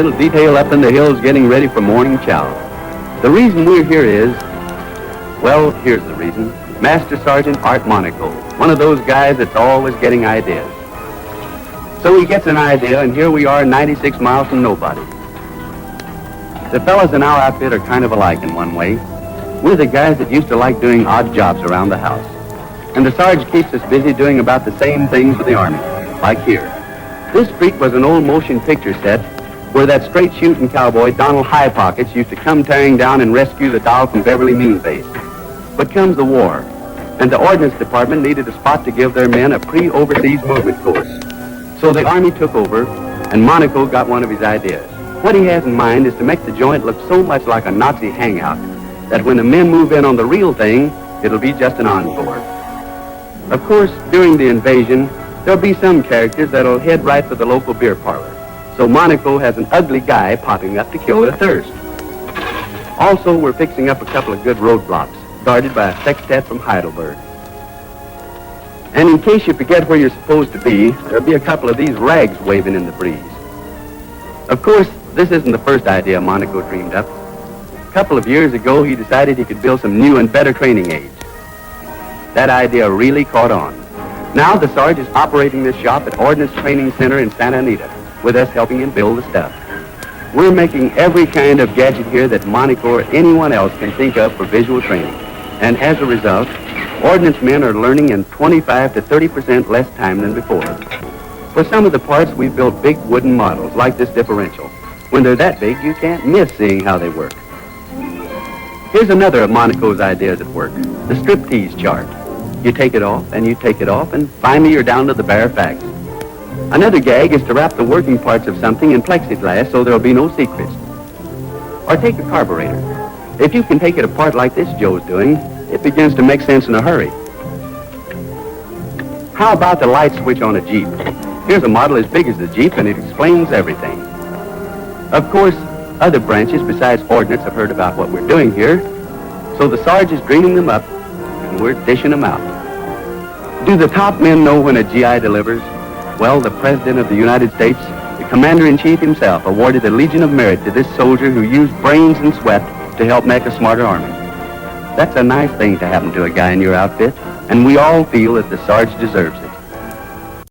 little detail up in the hills getting ready for morning chow. The reason we're here is, well, here's the reason. Master Sergeant Art Monaco, one of those guys that's always getting ideas. So he gets an idea, and here we are 96 miles from nobody. The fellas in our outfit are kind of alike in one way. We're the guys that used to like doing odd jobs around the house. And the Sarge keeps us busy doing about the same things with the Army, like here. This street was an old motion picture set where that straight-shooting cowboy, Donald High Pockets, used to come tearing down and rescue the doll from Beverly Meanface. But comes the war, and the Ordnance Department needed a spot to give their men a pre-overseas movement course. So the Army took over, and Monaco got one of his ideas. What he has in mind is to make the joint look so much like a Nazi hangout that when the men move in on the real thing, it'll be just an encore. Of course, during the invasion, there'll be some characters that'll head right for the local beer parlor. So Monaco has an ugly guy popping up to kill their thirst. Also, we're fixing up a couple of good roadblocks, guarded by a sextet from Heidelberg. And in case you forget where you're supposed to be, there'll be a couple of these rags waving in the breeze. Of course, this isn't the first idea Monaco dreamed up. A couple of years ago, he decided he could build some new and better training aids. That idea really caught on. Now the Sarge is operating this shop at Ordnance Training Center in Santa Anita, with us helping him build the stuff. We're making every kind of gadget here that Monaco or anyone else can think of for visual training. And as a result, Ordnance men are learning in 25 to 30% less time than before. For some of the parts, we've built big wooden models, like this differential. When they're that big, you can't miss seeing how they work. Here's another of Monaco's ideas at work, the striptease chart. You take it off, and you take it off, and finally you're down to the bare facts. Another gag is to wrap the working parts of something in plexiglass so there'll be no secrets. Or take a carburetor. If you can take it apart like this Joe's doing, it begins to make sense in a hurry. How about the light switch on a Jeep? Here's a model as big as the Jeep, and it explains everything. Of course, other branches besides Ordnance have heard about what we're doing here, so the Sarge is dreaming them up, and we're dishing them out. Do the top men know when a GI delivers? Well, the President of the United States, the Commander-in-Chief himself, awarded the Legion of Merit to this soldier who used brains and sweat to help make a smarter army. That's a nice thing to happen to a guy in your outfit, and we all feel that the Sarge deserves it.